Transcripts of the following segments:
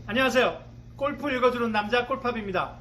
안녕하세요. 골프 읽어주는 남자 골팝입니다.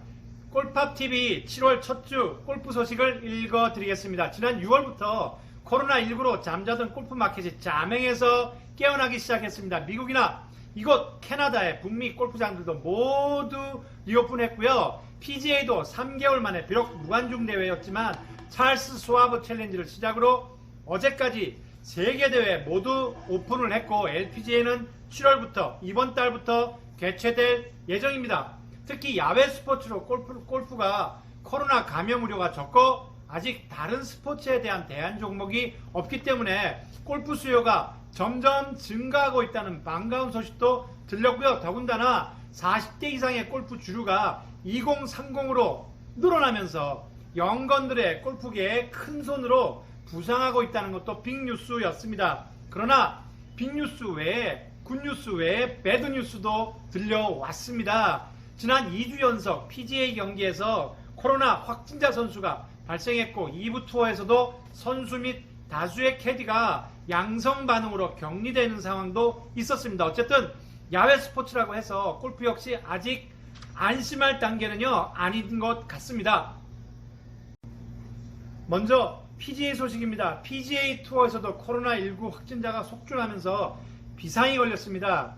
골팝TV 7월 첫 주 골프 소식을 읽어드리겠습니다. 지난 6월부터 코로나19로 잠자던 골프 마켓이 자맹해서 깨어나기 시작했습니다. 미국이나 이곳 캐나다의 북미 골프장들도 모두 리오픈했고요. PGA도 3개월 만에 비록 무관중 대회였지만 찰스 스와브 챌린지를 시작으로 어제까지 3개 대회 모두 오픈을 했고 LPGA는 7월부터 이번 달부터 개최될 예정입니다. 특히 야외 스포츠로 골프가 코로나 감염 우려가 적고 아직 다른 스포츠에 대한 대안 종목이 없기 때문에 골프 수요가 점점 증가하고 있다는 반가운 소식도 들렸고요. 더군다나 40대 이상의 골프 주류가 2030으로 늘어나면서 영건들의 골프계에 큰 손으로 부상하고 있다는 것도 빅뉴스였습니다. 그러나 빅뉴스 외에 굿뉴스 외에 배드뉴스도 들려왔습니다. 지난 2주 연속 PGA 경기에서 코로나 확진자 선수가 발생했고 2부 투어에서도 선수 및 다수의 캐디가 양성 반응으로 격리되는 상황도 있었습니다. 어쨌든 야외 스포츠라고 해서 골프 역시 아직 안심할 단계는요 아닌 것 같습니다. 먼저 PGA 소식입니다. PGA 투어에서도 코로나19 확진자가 속출하면서 비상이 걸렸습니다.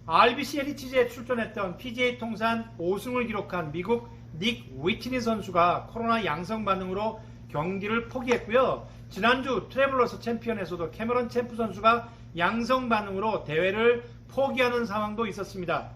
RBC 헤리티지에 출전했던 PGA 통산 5승을 기록한 미국 닉 위트니 선수가 코로나 양성 반응으로 경기를 포기했고요. 지난주 트래블러스 챔피언에서도 캐머런 챔프 선수가 양성 반응으로 대회를 포기하는 상황도 있었습니다.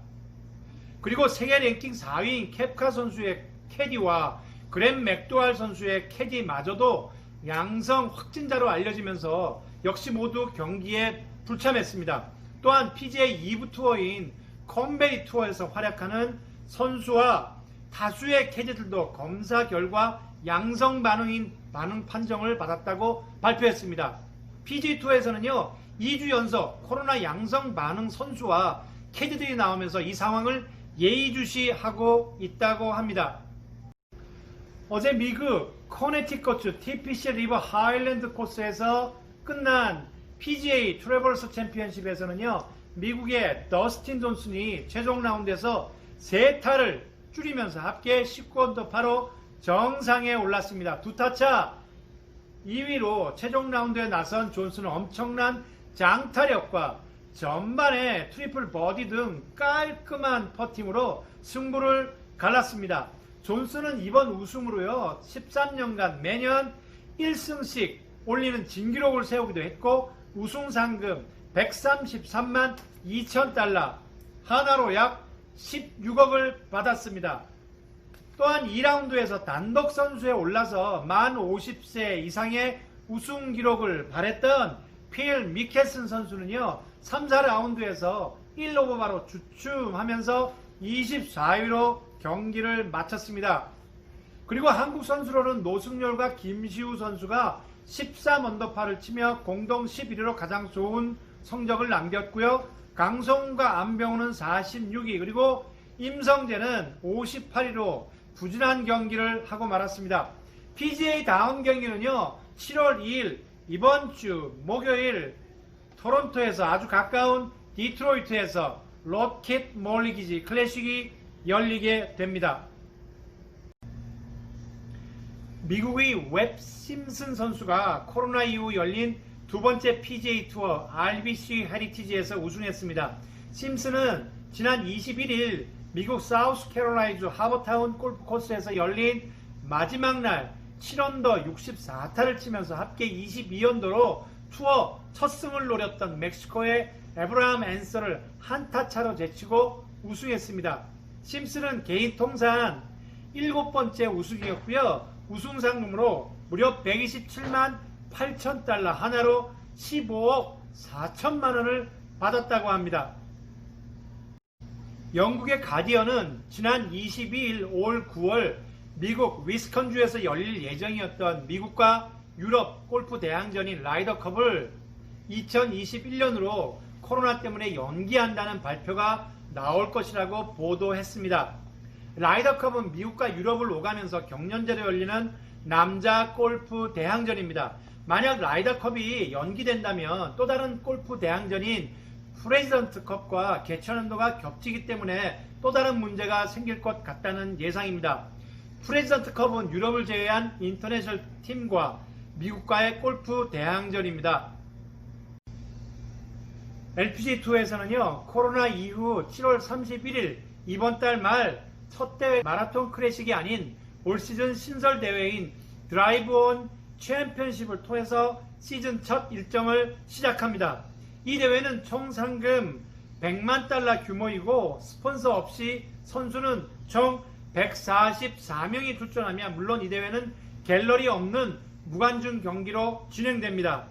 그리고 세계 랭킹 4위인 캡카 선수의 캐디와 그램 맥도알 선수의 캐디마저도 양성 확진자로 알려지면서 역시 모두 경기에 불참했습니다. 또한 PGA 2부 투어인 컴베리 투어에서 활약하는 선수와 다수의 캐디들도 검사 결과 양성 반응 판정을 받았다고 발표했습니다. PGA 투어에서는요 2주 연속 코로나 양성 반응 선수와 캐디들이 나오면서 이 상황을 예의주시하고 있다고 합니다. 어제 미국 커네티커트 TPC 리버 하일랜드 코스에서 끝난 PGA 트래블러스 챔피언십에서는요 미국의 더스틴 존슨이 최종 라운드에서 3타를 줄이면서 합계 19언더파로 정상에 올랐습니다. 2타차 2위로 최종 라운드에 나선 존슨은 엄청난 장타력과 전반에 트리플 버디 등 깔끔한 퍼팅으로 승부를 갈랐습니다. 존슨은 이번 우승으로요 13년간 매년 1승씩 올리는 진기록을 세우기도 했고 우승 상금 133만 2천 달러 하나로 약 16억을 받았습니다. 또한 2라운드에서 단독 선수에 올라서 만 50세 이상의 우승 기록을 발했던 필 미켈슨 선수는요 3, 4라운드에서 1오버바로 주춤하면서 24위로 경기를 마쳤습니다. 그리고 한국 선수로는 노승열과 김시우 선수가 13언더파를 치며 공동 11위로 가장 좋은 성적을 남겼고요. 강성훈과 안병훈은 46위 그리고 임성재는 58위로 부진한 경기를 하고 말았습니다. PGA 다음 경기는요 7월 2일 이번 주 목요일 토론토에서 아주 가까운 디트로이트에서 로켓 몰리기지 클래식이 열리게 됩니다. 미국의 웹 심슨 선수가 코로나 이후 열린 두 번째 PGA 투어 RBC 헤리티지에서 우승했습니다. 심슨은 지난 21일 미국 사우스캐롤라이주 하버타운 골프 코스에서 열린 마지막 날 7언더 64타를 치면서 합계 22언더로 투어 첫 승을 노렸던 멕시코의 에브라함 앤서를 한타 차로 제치고 우승했습니다. 심슨은 개인 통산 7번째 우승이었고요. 우승 상금으로 무려 127만 8천 달러 하나로 15억 4천만 원을 받았다고 합니다. 영국의 가디언은 지난 22일 올 9월 미국 위스컨주에서 열릴 예정이었던 미국과 유럽 골프 대항전인 라이더컵을 2021년으로 코로나 때문에 연기한다는 발표가 나올 것이라고 보도했습니다. 라이더컵은 미국과 유럽을 오가면서 경연제로 열리는 남자 골프 대항전입니다. 만약 라이더컵이 연기된다면 또 다른 골프 대항전인 프레지던트컵과 개최연도가 겹치기 때문에 또 다른 문제가 생길 것 같다는 예상입니다. 프레지던트컵은 유럽을 제외한 인터내셔널 팀과 미국과의 골프 대항전입니다. LPGA2에서는요, 코로나 이후 7월 31일 이번 달 말 첫 대회 마라톤 클래식이 아닌 올 시즌 신설 대회인 드라이브 온 챔피언십을 통해서 시즌 첫 일정을 시작합니다. 이 대회는 총 상금 100만 달러 규모이고 스폰서 없이 선수는 총 144명이 출전하며 물론 이 대회는 갤러리 없는 무관중 경기로 진행됩니다.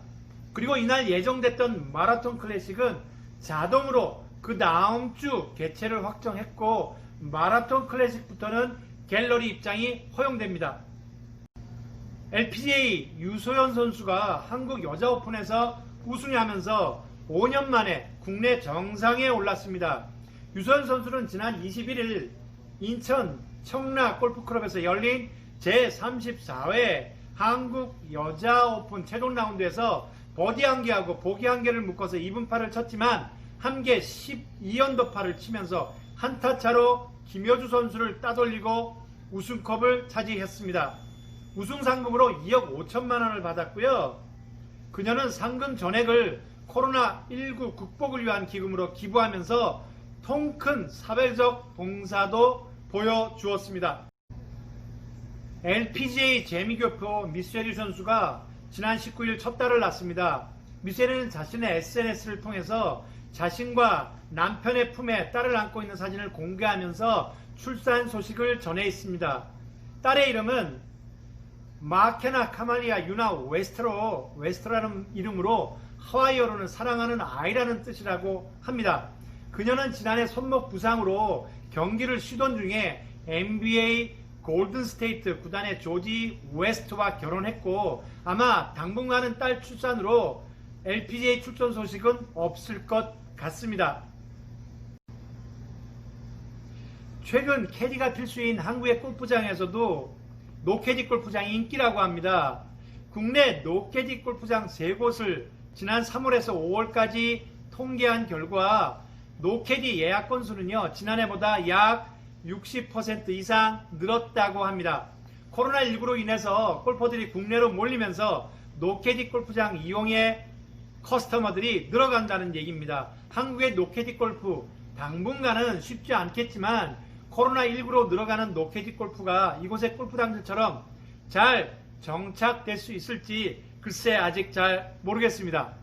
그리고 이날 예정됐던 마라톤 클래식은 자동으로 그 다음 주 개최를 확정했고 마라톤 클래식부터는 갤러리 입장이 허용됩니다. LPGA 유소연 선수가 한국 여자 오픈에서 우승하면서 5년 만에 국내 정상에 올랐습니다. 유소연 선수는 지난 21일 인천 청라 골프클럽에서 열린 제34회 한국 여자 오픈 최종 라운드에서 버디 1개하고 보기 1개를 묶어서 2분파를 쳤지만 함께 12언더파를 치면서 한타 차로 김효주 선수를 따돌리고 우승컵을 차지했습니다. 우승 상금으로 2억 5천만 원을 받았고요. 그녀는 상금 전액을 코로나19 극복을 위한 기금으로 기부하면서 통큰 사회적 봉사도 보여주었습니다. LPGA 재미교포 미쉐리 선수가 지난 19일 첫 딸을 낳았습니다. 미쉐리는 자신의 SNS를 통해서 자신과 남편의 품에 딸을 안고 있는 사진을 공개하면서 출산 소식을 전해 있습니다. 딸의 이름은 마케나 카말리아 유나 웨스트라는 이름으로 하와이어로는 사랑하는 아이라는 뜻이라고 합니다. 그녀는 지난해 손목 부상으로 경기를 쉬던 중에 NBA 골든스테이트 구단의 조지 웨스트와 결혼했고 아마 당분간은 딸 출산으로 LPGA 출전 소식은 없을 것 같습니다. 최근 캐디가 필수인 한국의 골프장에서도 노캐디 골프장이 인기라고 합니다. 국내 노캐디 골프장 3곳을 지난 3월에서 5월까지 통계한 결과 노캐디 예약 건수는요, 지난해보다 약 60% 이상 늘었다고 합니다. 코로나19로 인해서 골퍼들이 국내로 몰리면서 노캐디 골프장 이용의 커스터머들이 늘어간다는 얘기입니다. 한국의 노캐디 골프 당분간은 쉽지 않겠지만 코로나19로 늘어가는 노캐디 골프가 이곳의 골프장들처럼 잘 정착될 수 있을지 글쎄 아직 잘 모르겠습니다.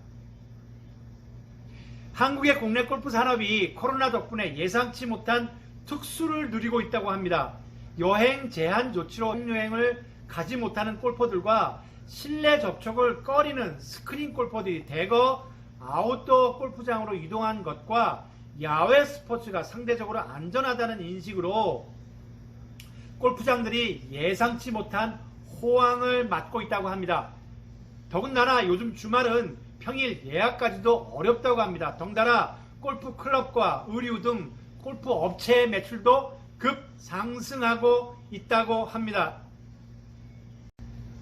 한국의 국내 골프 산업이 코로나 덕분에 예상치 못한 특수를 누리고 있다고 합니다. 여행 제한 조치로 여행을 가지 못하는 골퍼들과 실내 접촉을 꺼리는 스크린 골퍼들이 대거 아웃도어 골프장으로 이동한 것과 야외 스포츠가 상대적으로 안전하다는 인식으로 골프장들이 예상치 못한 호황을 맞고 있다고 합니다. 더군다나 요즘 주말은 평일 예약까지도 어렵다고 합니다. 덩달아 골프 클럽과 의류 등 골프 업체의 매출도 급상승하고 있다고 합니다.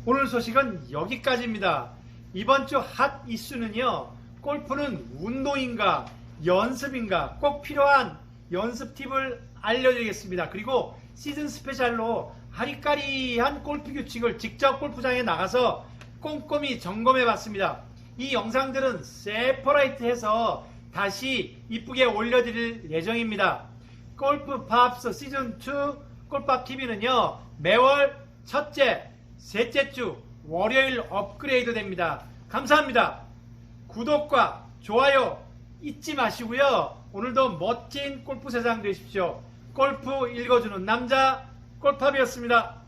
오늘 소식은 여기까지입니다. 이번 주 핫 이슈는요, 골프는 운동인가 연습인가 꼭 필요한 연습 팁을 알려드리겠습니다. 그리고 시즌 스페셜로 아리까리한 골프 규칙을 직접 골프장에 나가서 꼼꼼히 점검해 봤습니다. 이 영상들은 세퍼레이트해서 다시 이쁘게 올려드릴 예정입니다. 골프 팝스 시즌2 골밥 TV는요, 매월 첫째, 셋째 주 월요일 업그레이드 됩니다. 감사합니다. 구독과 좋아요 잊지 마시고요. 오늘도 멋진 골프 세상 되십시오. 골프 읽어주는 남자 골팝이었습니다.